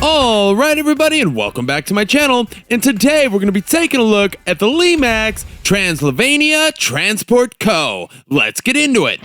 All right, everybody, and welcome back to my channel. And today we're going to be taking a look at the Limax Transylvania Transport Co. Let's get into it.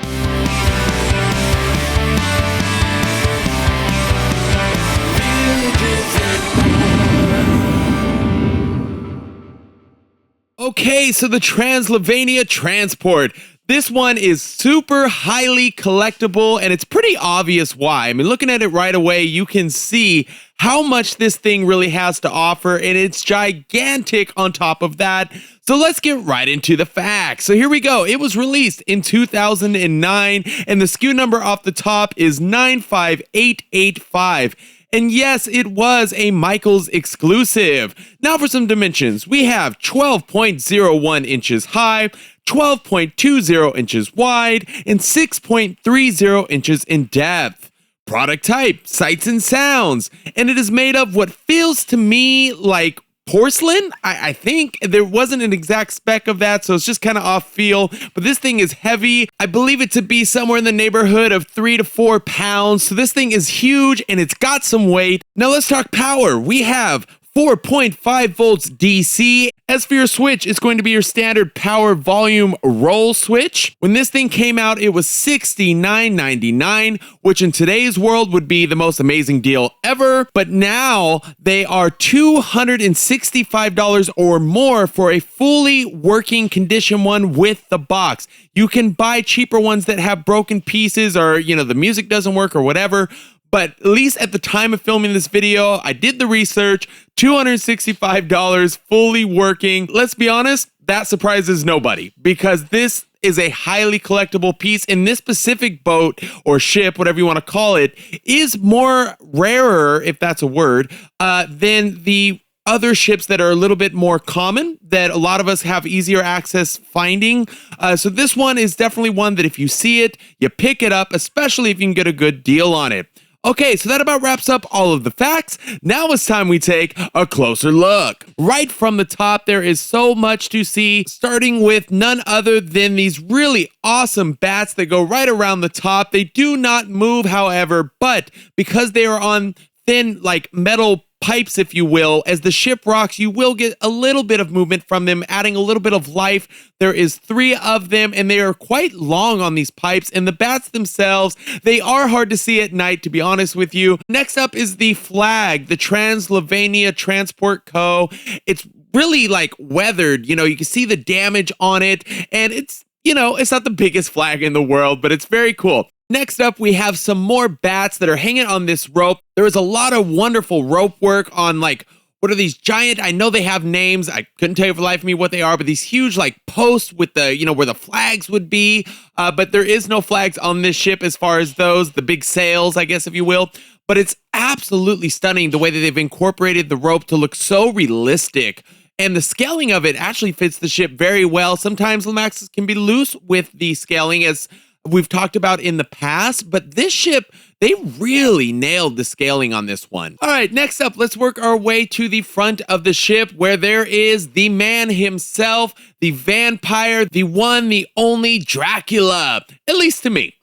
Okay, so the Transylvania Transport. This one is super highly collectible, and it's pretty obvious why. I mean, looking at it right away, you can see how much this thing really has to offer, and it's gigantic on top of that. So let's get right into the facts. So here we go. It was released in 2009, and the SKU number off the top is 95885. And yes, it was a Michaels exclusive. Now for some dimensions. We have 12.01 inches high, 12.20 inches wide, and 6.30 inches in depth. Product type, sights and sounds. And it is made of what feels to me like porcelain. I think there wasn't an exact spec of that, so it's just kind of off feel, but this thing is heavy. I believe it to be somewhere in the neighborhood of 3 to 4 pounds. So this thing is huge and it's got some weight. Now let's talk power. We have 4.5 volts DC. As for your switch, it's going to be your standard power volume roll switch. When this thing came out, it was $69.99, which in today's world would be the most amazing deal ever. But now they are $265 or more for a fully working condition one with the box. You can buy cheaper ones that have broken pieces or, the music doesn't work or whatever. But at least at the time of filming this video, I did the research, $265 fully working. Let's be honest, that surprises nobody because this is a highly collectible piece, and this specific boat or ship, whatever you want to call it, is more rarer, if that's a word, than the other ships that are a little bit more common that a lot of us have easier access finding. So this one is definitely one that if you see it, you pick it up, especially if you can get a good deal on it. Okay, so that about wraps up all of the facts. Now it's time we take a closer look. Right from the top, there is so much to see, starting with none other than these really awesome bats that go right around the top. They do not move, however, but because they are on thin, metal pipes, if you will, as the ship rocks, you will get a little bit of movement from them, adding a little bit of life. There is 3 of them, and they are quite long on these pipes, and the bats themselves, they are hard to see at night, to be honest with you. Next up is the flag, the Transylvania Transport Co. It's really weathered, you can see the damage on it, and it's not the biggest flag in the world, but it's very cool. Next up, we have some more bats that are hanging on this rope. There is a lot of wonderful rope work on what are these giant, I know they have names. I couldn't tell you for the life of me what they are, but these huge posts with the, where the flags would be. But there is no flags on this ship as far as those, the big sails, I guess, if you will. But it's absolutely stunning the way that they've incorporated the rope to look so realistic. And the scaling of it actually fits the ship very well. Sometimes Limaxes can be loose with the scaling, as we've talked about in the past, but this ship, they really nailed the scaling on this one. All right, next up, let's work our way to the front of the ship where there is the man himself, the vampire, the one, the only Dracula, at least to me.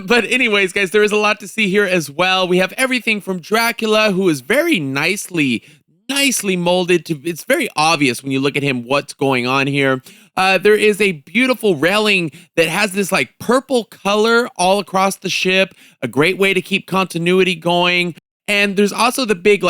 But anyways, guys, there is a lot to see here as well. We have everything from Dracula, who is very nicely molded to, it's very obvious when you look at him what's going on here. There is a beautiful railing that has this purple color all across the ship, a great way to keep continuity going. And there's also the big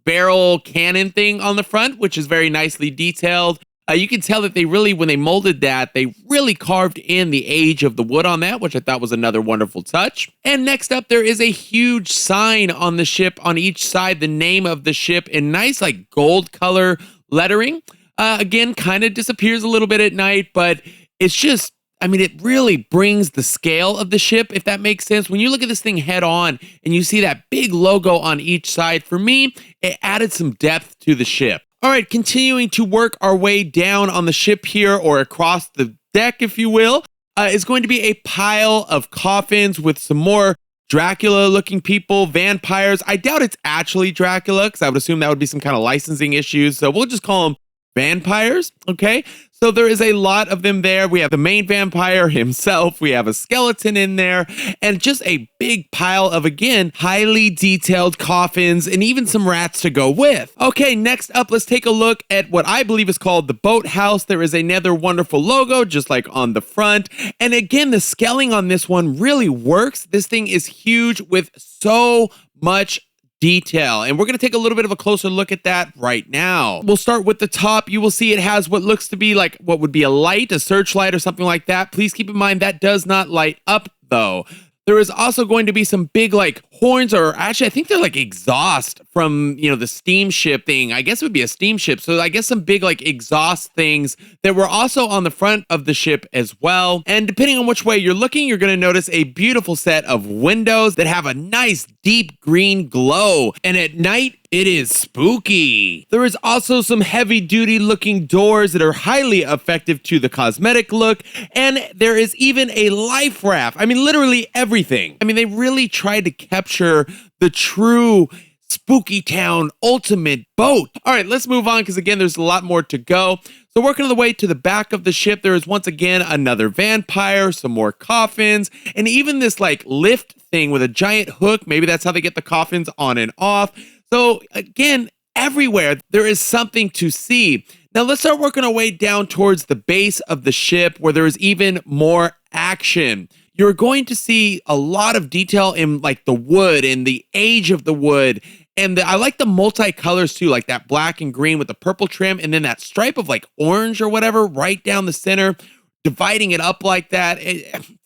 barrel cannon thing on the front, which is very nicely detailed. You can tell that they really, when they molded that, they really carved in the age of the wood on that, which I thought was another wonderful touch. And next up, there is a huge sign on the ship on each side, the name of the ship in nice gold color lettering. Again, kind of disappears a little bit at night, but it's just, it really brings the scale of the ship, if that makes sense. When you look at this thing head on and you see that big logo on each side, for me, it added some depth to the ship. All right, continuing to work our way down on the ship here, or across the deck, if you will, is going to be a pile of coffins with some more Dracula-looking people, vampires. I doubt it's actually Dracula, because I would assume that would be some kind of licensing issues, so we'll just call them vampires, okay? So there is a lot of them there. We have the main vampire himself. We have a skeleton in there and just a big pile of, again, highly detailed coffins and even some rats to go with. Okay, next up, let's take a look at what I believe is called the boathouse. There is another wonderful logo just like on the front. And again, the scaling on this one really works. This thing is huge with so much detail, and we're going to take a little bit of a closer look at that right now. We'll start with the top. You will see it has what looks to be like what would be a light, a searchlight or something like that. Please keep in mind that does not light up though. There is also going to be some big like horns, or actually I think they're like exhaust from, the steamship thing. I guess it would be a steamship. So I guess some big like exhaust things that were also on the front of the ship as well. And depending on which way you're looking, you're going to notice a beautiful set of windows that have a nice deep green glow. And at night, it is spooky. There is also some heavy duty looking doors that are highly effective to the cosmetic look. And there is even a life raft. I mean, literally everything. I mean, they really tried to capture the true Spooky Town ultimate boat. All right, let's move on because again, there's a lot more to go. So working the way to the back of the ship, there is once again another vampire, some more coffins, and even this like lift thing with a giant hook. Maybe that's how they get the coffins on and off. So again, everywhere there is something to see. Now let's start working our way down towards the base of the ship where there is even more action. You're going to see a lot of detail in like the wood and the age of the wood. And I like the multicolors too, like that black and green with the purple trim and then that stripe of like orange or whatever right down the center, dividing it up like that.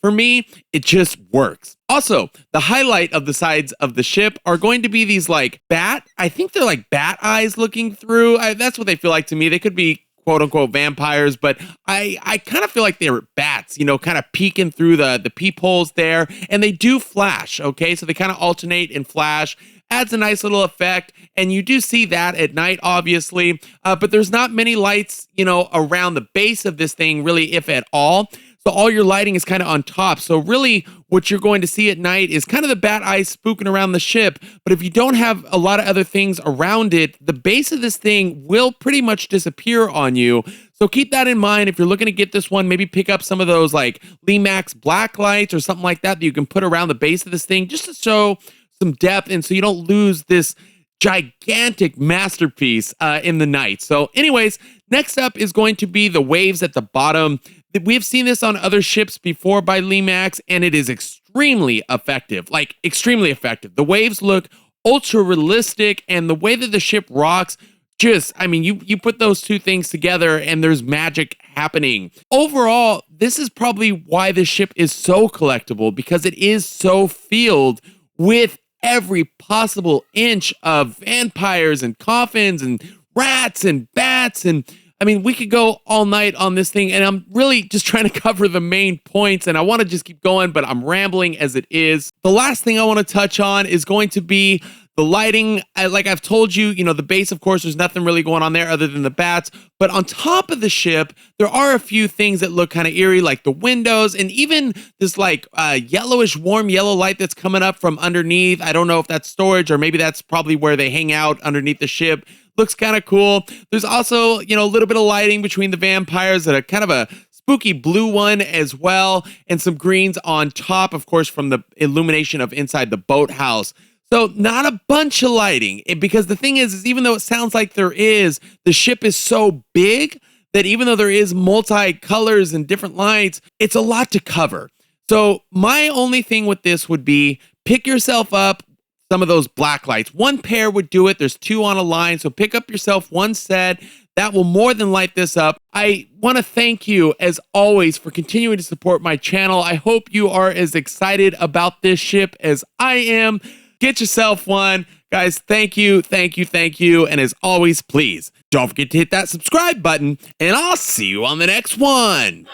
For me, it just works. Also, the highlight of the sides of the ship are going to be these like I think they're like bat eyes looking through. That's what they feel like to me. They could be quote unquote vampires, but I kind of feel like they're bats, kind of peeking through the peepholes there, and they do flash, okay? So they kind of alternate and flash, adds a nice little effect, and you do see that at night, obviously, but there's not many lights, around the base of this thing, really, if at all. So all your lighting is kind of on top. So really what you're going to see at night is kind of the bat eyes spooking around the ship. But if you don't have a lot of other things around it, the base of this thing will pretty much disappear on you. So keep that in mind. If you're looking to get this one, maybe pick up some of those like Limax black lights or something like that you can put around the base of this thing just to show some depth and so you don't lose this gigantic masterpiece in the night. So anyways, next up is going to be the waves at the bottom. We've seen this on other ships before by Limax, and it is extremely effective, like extremely effective. The waves look ultra realistic, and the way that the ship rocks, you put those two things together and there's magic happening. Overall, this is probably why the ship is so collectible, because it is so filled with every possible inch of vampires and coffins and rats and bats. And we could go all night on this thing, and I'm really just trying to cover the main points, and I want to just keep going, but I'm rambling as it is. The last thing I want to touch on is going to be the lighting. Like I've told you, the base, of course, there's nothing really going on there other than the bats, but on top of the ship, there are a few things that look kind of eerie, like the windows, and even this like yellowish, warm yellow light that's coming up from underneath. I don't know if that's storage, or maybe that's probably where they hang out underneath the ship. Looks kind of cool. There's also, a little bit of lighting between the vampires that are kind of a spooky blue one as well, and some greens on top, of course, from the illumination of inside the boathouse. So not a bunch of lighting, because the thing is even though it sounds like there is, the ship is so big that even though there is multi-colors and different lights, it's a lot to cover. So my only thing with this would be pick yourself up some of those black lights. One pair would do it. There's two on a line. So pick up yourself one set. That will more than light this up. I want to thank you, as always, for continuing to support my channel. I hope you are as excited about this ship as I am. Get yourself one. Guys, thank you, thank you, thank you. And as always, please don't forget to hit that subscribe button, and I'll see you on the next one.